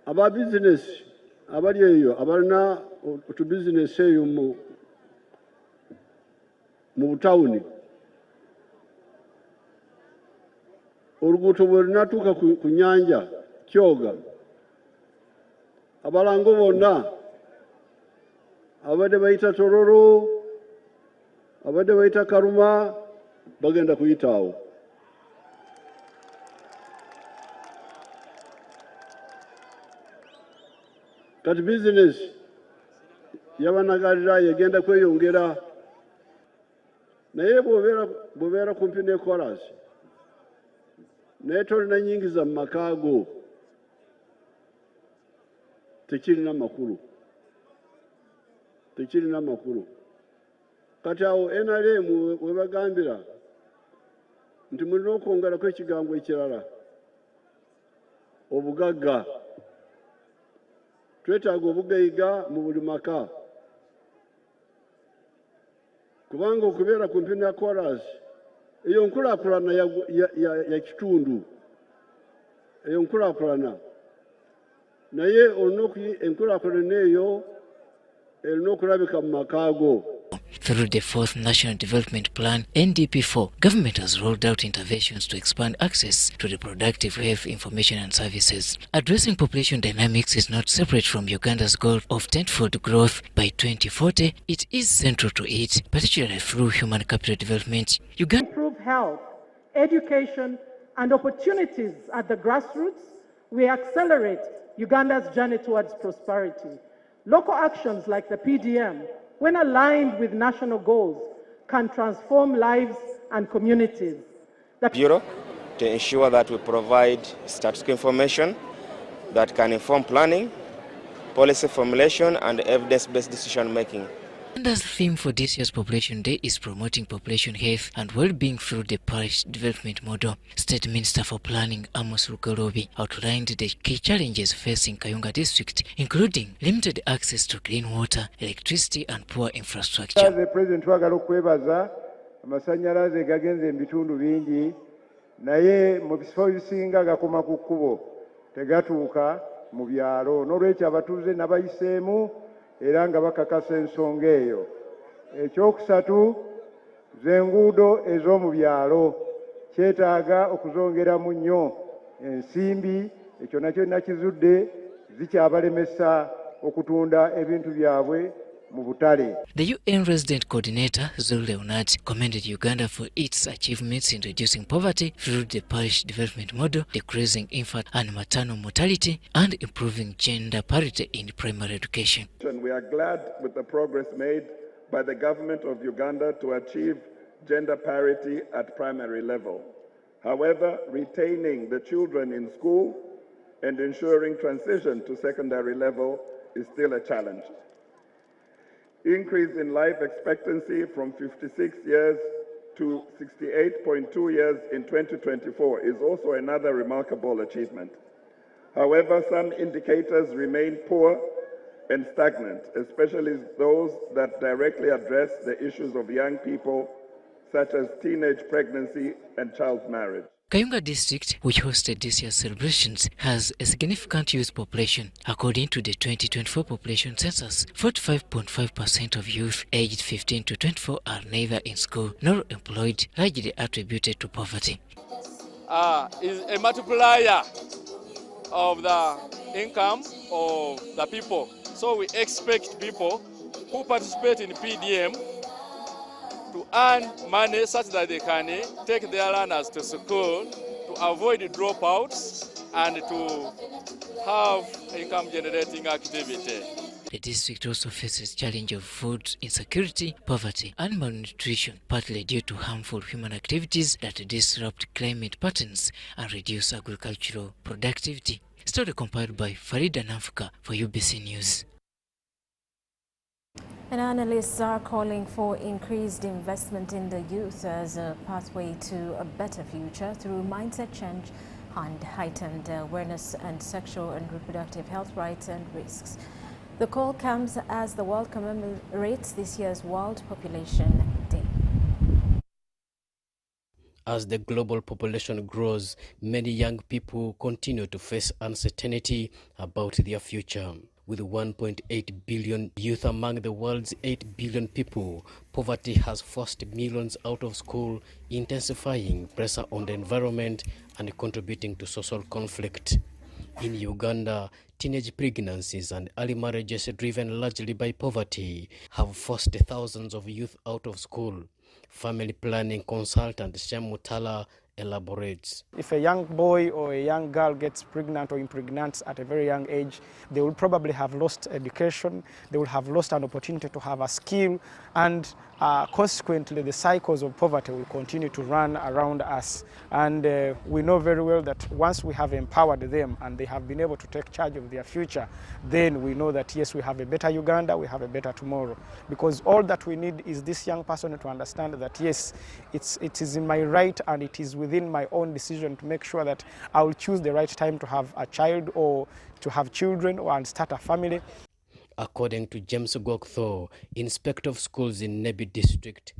aba business abali eyo abalina otu business eyo mu butawuni oluguudo bwe lunatuuka ku nnyanja Kyoga abalango bonna abadde bayita Tororo abadde bayita Karuma bagenda kuyitaawo. Kati business y'abanagalira yegenda kweyongera naye bw'obeera kumpi ne chorus naye tolina nyingiza mu maka go tekirina makulu. Kati awo NRM webagambira nti mulina okwongerako ekigambo ekirala obugagga. Twetaaga obugayiga mu buli maka kubanga okubeera kumpi ne chorus eyo nkulaakulana ya kitundu eyo nkulaakulana naye olina enkulaakulana eyo erina okulabika mu maka go. Through the 4th National Development Plan, NDP4, government has rolled out interventions to expand access to reproductive health information and services. Addressing population dynamics is not separate from Uganda's goal of tenfold growth by 2040. It is central to it, particularly through human capital development. Improve health, education, and opportunities at the grassroots, we accelerate Uganda's journey towards prosperity. Local actions like the PDM, when aligned with national goals, can transform lives and communities. The Bureau to ensure that we provide statistical information that can inform planning, policy formulation, and evidence-based decision-making. Uganda's theme for this year's Population Day is promoting population health and well-being through the parish development model. State Minister for Planning Amos Lugalobi outlined the key challenges facing Kayunga district, including limited access to clean water, electricity and poor infrastructure. The President twagala okwebaza amasanyalaze gagenze ebitundu bingi naye mu bifo ebisinga gakoma ku kkubo tegatuuka mu byalo n'olwekyo abatuuze nabayiseemu era nga bakakasa ensonga eyo. Ekyokusatu z'enguudo ez'omu byalo kyetaaga okuzongeramu nnyo ensimbi, ekyo nakyo nakizudde zikyabalemesa okutunda ebintu byabwe mu butale. The UN Resident Coordinator Zul Leonard commended Uganda for its achievements in reducing poverty through the parish development model, decreasing infant and maternal mortality, and improving gender parity in primary education. We are glad with the progress made by the government of Uganda to achieve gender parity at primary level. However, retaining the children in school and ensuring transition to secondary level is still a challenge. Increase in life expectancy from 56 years to 68.2 years in 2024 is also another remarkable achievement. However, some indicators remain poor and stagnant, especially those that directly address the issues of young people, such as teenage pregnancy and child marriage. Kayunga district, which hosted this year's celebrations, has a significant youth population. According to the 2024 population census, 45.5% of youth aged 15 to 24 are neither in school nor employed, largely attributed to poverty. Is a multiplier of the income of the people. So we expect people who participate in PDM to earn money such that they can take their learners to school, to avoid dropouts, and to have income-generating activity. The district also faces challenge of food insecurity, poverty, and malnutrition, partly due to harmful human activities that disrupt climate patterns and reduce agricultural productivity. Story compiled by Farida Nafka for UBC News. And analysts are calling for increased investment in the youth as a pathway to a better future through mindset change and heightened awareness and sexual and reproductive health rights and risks. The call comes as the world commemorates this year's World Population Day. As the global population grows, many young people continue to face uncertainty about their future. With 1.8 billion youth among the world's 8 billion people, poverty has forced millions out of school, intensifying pressure on the environment and contributing to social conflict. In Uganda, teenage pregnancies and early marriages driven largely by poverty have forced thousands of youth out of school. Family planning consultant Shem Mutala elaborates. If a young boy or a young girl gets pregnant or impregnates at a very young age, they will probably have lost education, they will have lost an opportunity to have a skill, and consequently the cycles of poverty will continue to run around us. And we know very well that once we have empowered them and they have been able to take charge of their future, then we know that yes, we have a better Uganda, we have a better tomorrow. Because all that we need is this young person to understand that yes, it is in my right and it is within my own decision to make sure that I will choose the right time to have a child or to have children or and start a family. According to James Goktho, Inspector of Schools in Nebi District,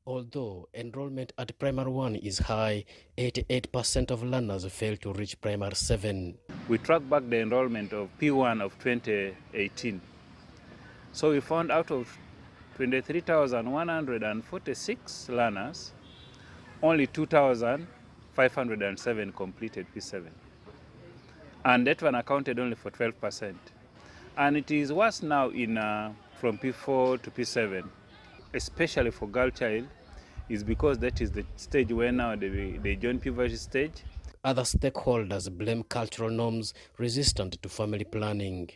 although enrollment at Primary 1 is high, 88% of learners fail to reach Primary 7. We tracked back the enrollment of P1 of 2018. So we found out of 23,146 learners, only 2,507 completed P7. And that one accounted only for 12%. And it is worse now in from P4 to P7, especially for girl child, is because that is the stage where now they join puberty stage. Other stakeholders blame cultural norms resistant to family planning.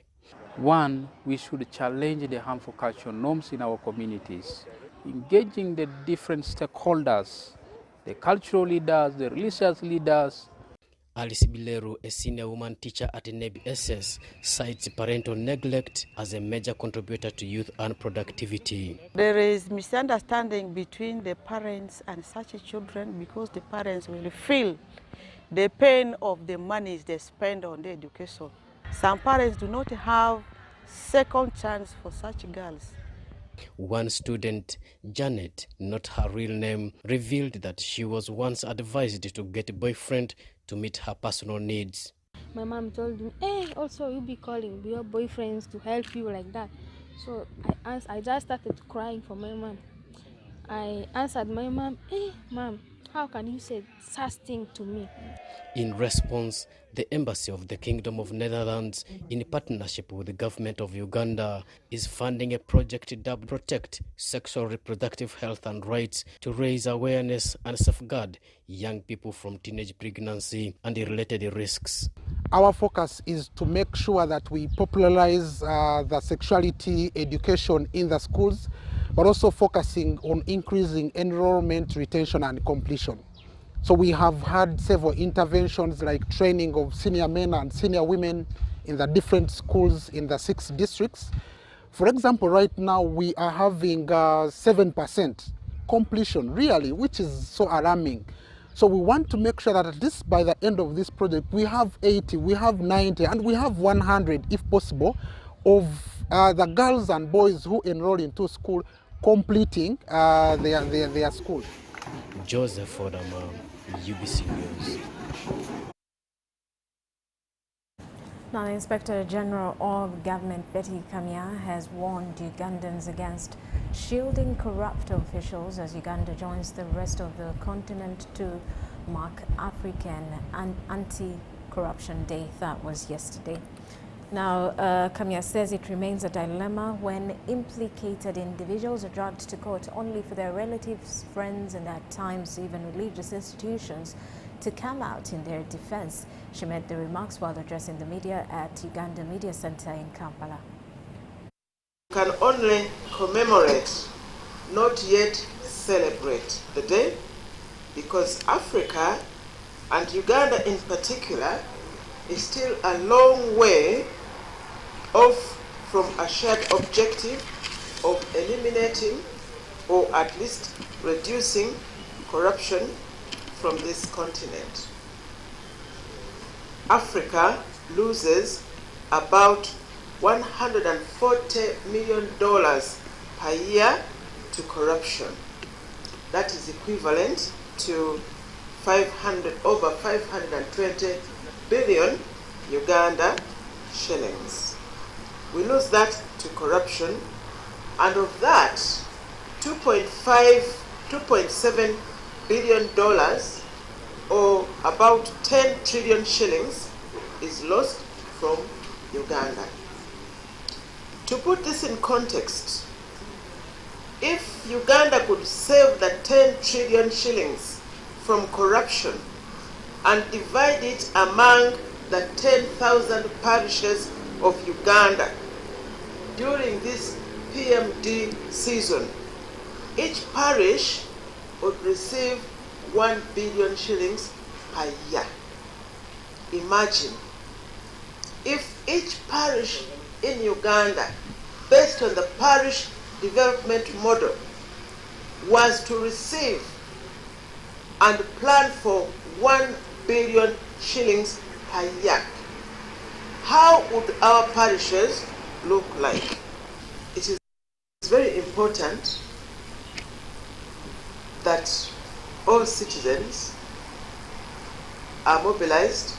One, we should challenge the harmful cultural norms in our communities, engaging the different stakeholders, the cultural leaders, the religious leaders. Alice Bileru, a senior woman teacher at Nebi SS, cites parental neglect as a major contributor to youth unproductivity. There is misunderstanding between the parents and such children because the parents will feel the pain of the monies they spend on their education. Some parents do not have second chance for such girls. One student, Janet, not her real name, revealed that she was once advised to get a boyfriend to meet her personal needs. My mom told me, hey, also you'll be calling your boyfriends to help you like that. So I just started crying for my mom. I answered my mom, hey, mom, how can you say such thing to me? In response, the Embassy of the Kingdom of Netherlands, in partnership with the government of Uganda, is funding a project that protect sexual reproductive health and rights to raise awareness and safeguard young people from teenage pregnancy and the related risks. Our focus is to make sure that we popularize the sexuality education in the schools, but also focusing on increasing enrollment, retention, and completion. So we have had several interventions like training of senior men and senior women in the different schools in the 6 districts. For example, right now we are having 7% completion, really, which is so alarming. So we want to make sure that at least by the end of this project, we have 80, we have 90, and we have 100, if possible, of the girls and boys who enroll into school completing their school. Joseph Odama, UBC News. Now, the Inspector General of Government, Betty Kamya, has warned Ugandans against shielding corrupt officials as Uganda joins the rest of the continent to mark African and Anti-Corruption Day. That was yesterday. Now, Kamya says it remains a dilemma when implicated individuals are dragged to court only for their relatives, friends, and at times even religious institutions to come out in their defense. She made the remarks while addressing the media at Uganda Media Center in Kampala. Can only commemorate, not yet celebrate the day, because Africa, and Uganda in particular, is still a long way off from a shared objective of eliminating or at least reducing corruption from this continent. Africa loses about $140 million per year to corruption. That is equivalent to over 520 billion Uganda shillings. We lose that to corruption, and of that, $2.7 billion, or about 10 trillion shillings, is lost from Uganda. To put this in context, if Uganda could save the 10 trillion shillings from corruption and divide it among the 10,000 parishes of Uganda during this PMD season, each parish would receive 1 billion shillings per year. Imagine if each parish in Uganda, based on the parish development model, was to receive and plan for 1 billion shillings per year. How would our parishes look like? It is very important that all citizens are mobilized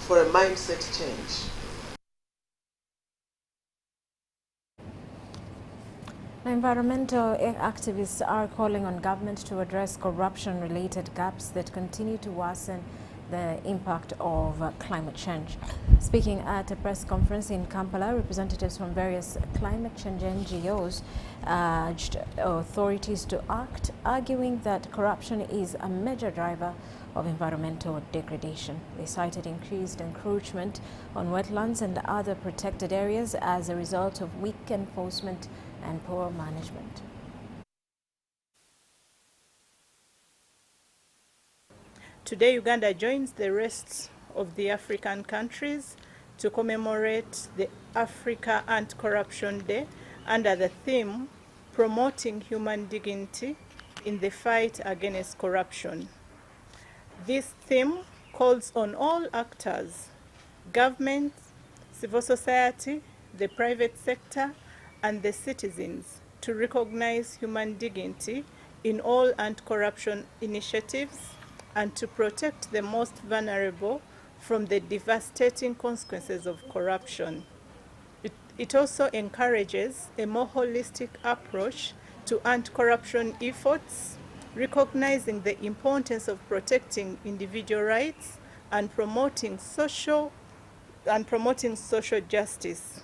for a mindset change. Environmental activists are calling on government to address corruption-related gaps that continue to worsen the impact of climate change. Speaking at a press conference in Kampala, representatives from various climate change NGOs urged authorities to act, arguing that corruption is a major driver of environmental degradation. They cited increased encroachment on wetlands and other protected areas as a result of weak enforcement and poor management. Today, Uganda joins the rest of the African countries to commemorate the Africa Anti-Corruption Day under the theme, Promoting Human Dignity in the Fight Against Corruption. This theme calls on all actors, government, civil society, the private sector, and the citizens to recognize human dignity in all anti-corruption initiatives and to protect the most vulnerable from the devastating consequences of corruption. It also encourages a more holistic approach to anti-corruption efforts, recognizing the importance of protecting individual rights and promoting social justice.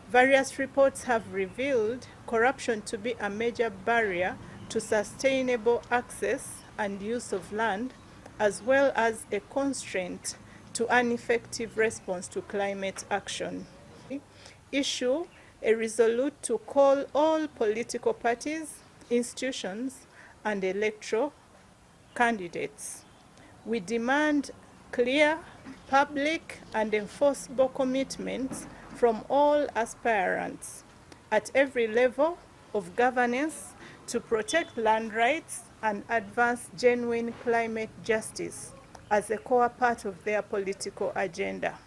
Various reports have revealed corruption to be a major barrier to sustainable access and use of land, as well as a constraint to an effective response to climate action. Issue a resolute to call all political parties, institutions, and electoral candidates. We demand clear, public, and enforceable commitments from all aspirants at every level of governance to protect land rights and advance genuine climate justice as a core part of their political agenda.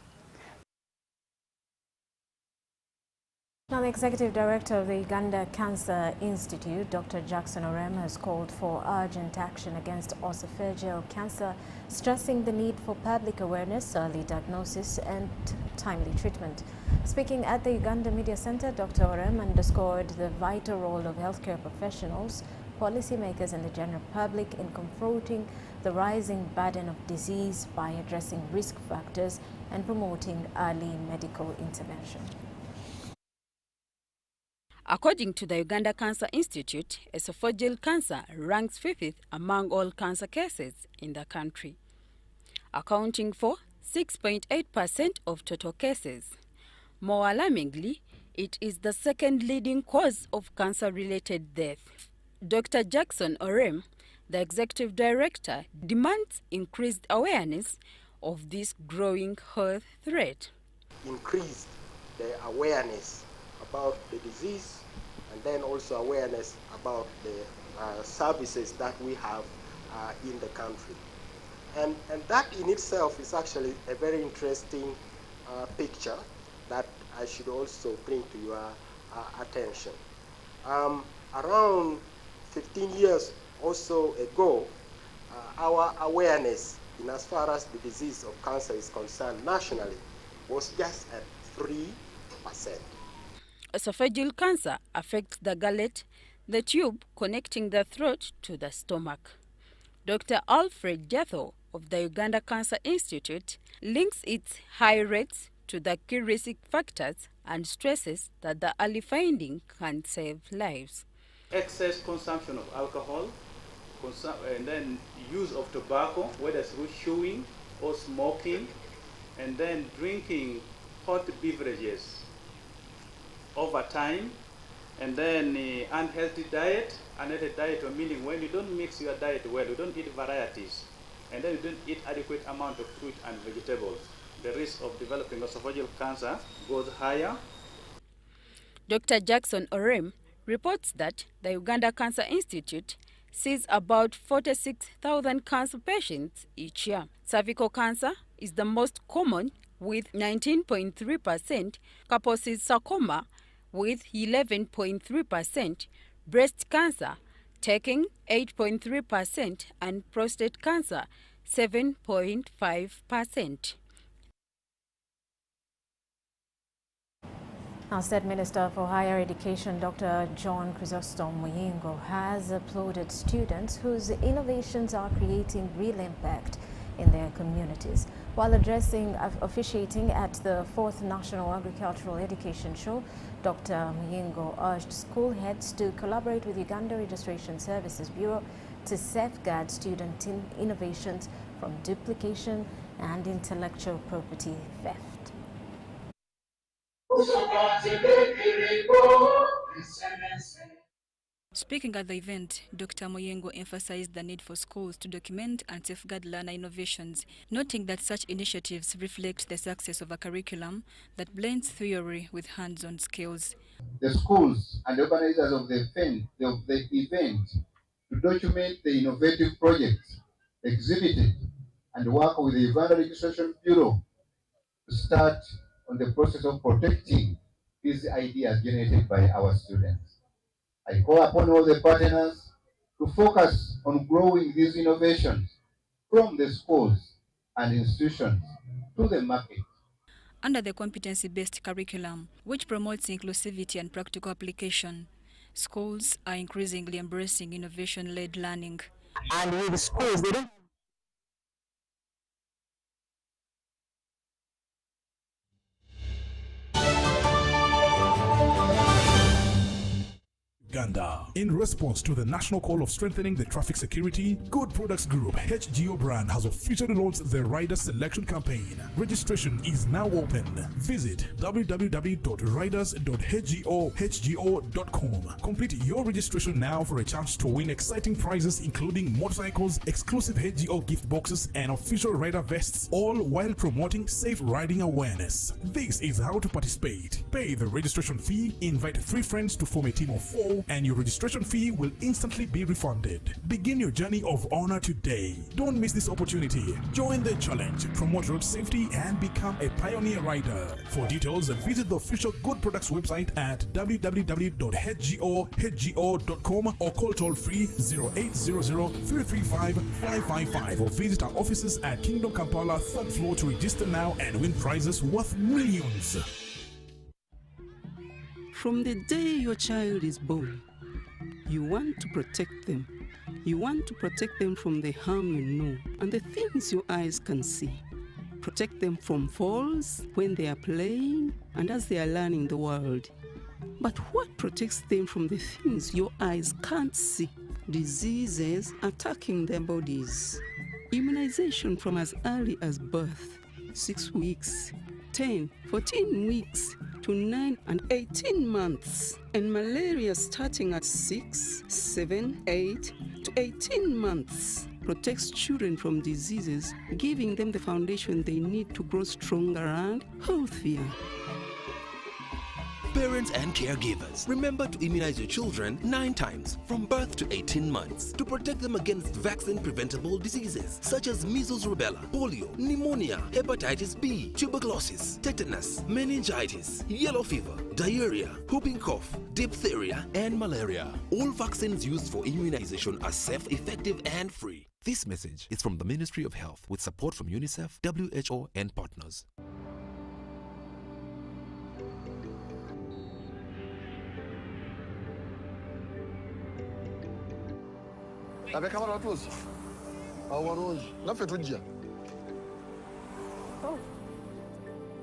Now, the Executive Director of the Uganda Cancer Institute, Dr. Jackson Orem, has called for urgent action against esophageal cancer, stressing the need for public awareness, early diagnosis, and timely treatment. Speaking at the Uganda Media Center, Dr. Orem underscored the vital role of healthcare professionals, policymakers, and the general public in confronting the rising burden of disease by addressing risk factors and promoting early medical intervention. According to the Uganda Cancer Institute, esophageal cancer ranks 5th among all cancer cases in the country, accounting for 6.8% of total cases. More alarmingly, it is the second leading cause of cancer-related death. Dr. Jackson Orem, the Executive Director, demands increased awareness of this growing health threat. Increase the awareness about the disease, and then also awareness about the services that we have in the country. And that in itself is actually a very interesting picture that I should also bring to your attention. Around 15 years or so ago, our awareness in as far as the disease of cancer is concerned nationally was just at 3%. Esophageal cancer affects the gullet, the tube connecting the throat to the stomach. Dr. Alfred Jatho of the Uganda Cancer Institute links its high rates to the key risk factors and stresses that the early finding can save lives. Excess consumption of alcohol, and then use of tobacco, whether through chewing or smoking, and then drinking hot beverages over time, and then unhealthy diet. Unhealthy diet meaning when you don't mix your diet well, you don't eat varieties, and then you don't eat adequate amount of fruit and vegetables, the risk of developing esophageal cancer goes higher. Dr. Jackson Orem reports that the Uganda Cancer Institute sees about 46,000 cancer patients each year. Cervical cancer is the most common with 19.3%, Kaposi's sarcoma with 11.3%, breast cancer taking 8.3%, and prostate cancer 7.5%. Our State Minister for Higher Education, Dr. John Chrysostom Muyingo, has applauded students whose innovations are creating real impact in their communities. While officiating at the 4th National Agricultural Education Show, Dr. Muyingo urged school heads to collaborate with Uganda Registration Services Bureau to safeguard student innovations from duplication and intellectual property theft. Speaking at the event, Dr. Muyingo emphasized the need for schools to document and safeguard learner innovations, noting that such initiatives reflect the success of a curriculum that blends theory with hands-on skills. The schools and organizers of the event to document the innovative projects exhibited and work with the Uganda Registration Bureau to start on the process of protecting these ideas generated by our students. I call upon all the partners to focus on growing these innovations from the schools and institutions to the market. Under the competency-based curriculum, which promotes inclusivity and practical application, schools are increasingly embracing innovation-led learning. And with schools, they don't Uganda. In response to the national call of strengthening the traffic security, Good Products Group HGO brand has officially launched the Rider Selection Campaign. Registration is now open. Visit www.riders.hgo.com. Complete your registration now for a chance to win exciting prizes including motorcycles, exclusive HGO gift boxes, and official rider vests, all while promoting safe riding awareness. This is how to participate. Pay the registration fee, invite 3 friends to form a team of 4, and your registration fee will instantly be refunded. Begin your journey of honor today. Don't miss this opportunity. Join the challenge, promote road safety, and become a pioneer rider. For details, visit the official Good Products website at www.hgo.com or call toll-free 0800-335-555 or visit our offices at Kingdom Kampala 3rd floor to register now and win prizes worth millions. From the day your child is born, you want to protect them. You want to protect them from the harm you know and the things your eyes can see. Protect them from falls when they are playing and as they are learning the world. But what protects them from the things your eyes can't see? Diseases attacking their bodies. Immunization from as early as birth, 6 weeks, 10, 14 weeks, to 9 and 18 months, and malaria starting at 6, 7, 8 to 18 months protects children from diseases, giving them the foundation they need to grow stronger and healthier. Parents and caregivers, remember to immunize your children 9 times from birth to 18 months to protect them against vaccine-preventable diseases such as measles, rubella, polio, pneumonia, hepatitis B, tuberculosis, tetanus, meningitis, yellow fever, diarrhea, whooping cough, diphtheria, and malaria. All vaccines used for immunization are safe, effective, and free. This message is from the Ministry of Health with support from UNICEF, WHO, and partners.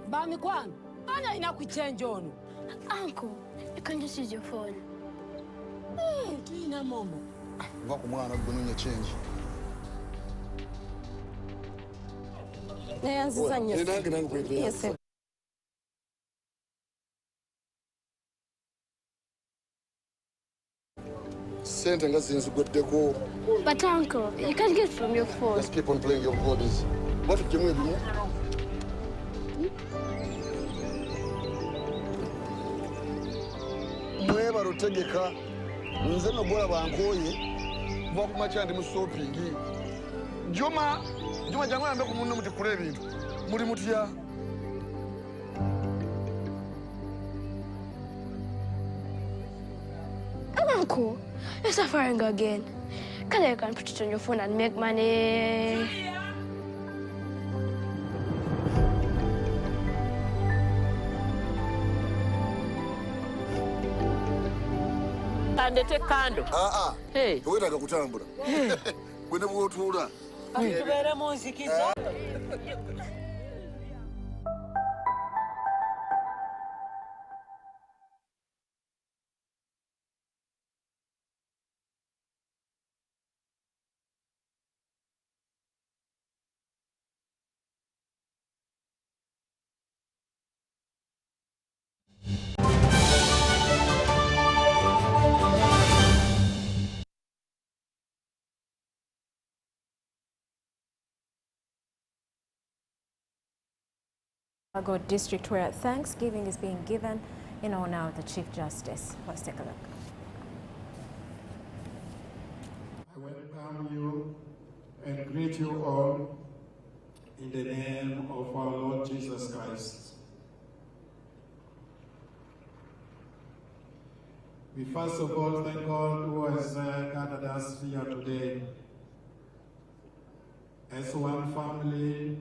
Bami kwan, ana inakuchange ono. Uncle, you can just use your phone. Hey, tuina momo. Wako mwana kununya change. Neanza nyo. Yes. Sente ngazinzu gweteko. But uncle, you can't get from your phone. Just keep on playing your bodies. What did you mean? Mweba rutegeka nze no bora bankoye kuva ku machandi mu shopping Juma jangu yambe ku munno muti kule ebintu muri mutya Uncle, you're suffering again. Can you put it on your phone and make money? Andete kando. Hey. Wetaka kutambula. Gwene bwotula. Tubere munzikiza. District, where Thanksgiving is being given in honor of the Chief Justice. Let's take a look. I welcome you and greet you all in the name of our Lord Jesus Christ. We first of all thank God who has gathered us here today as one family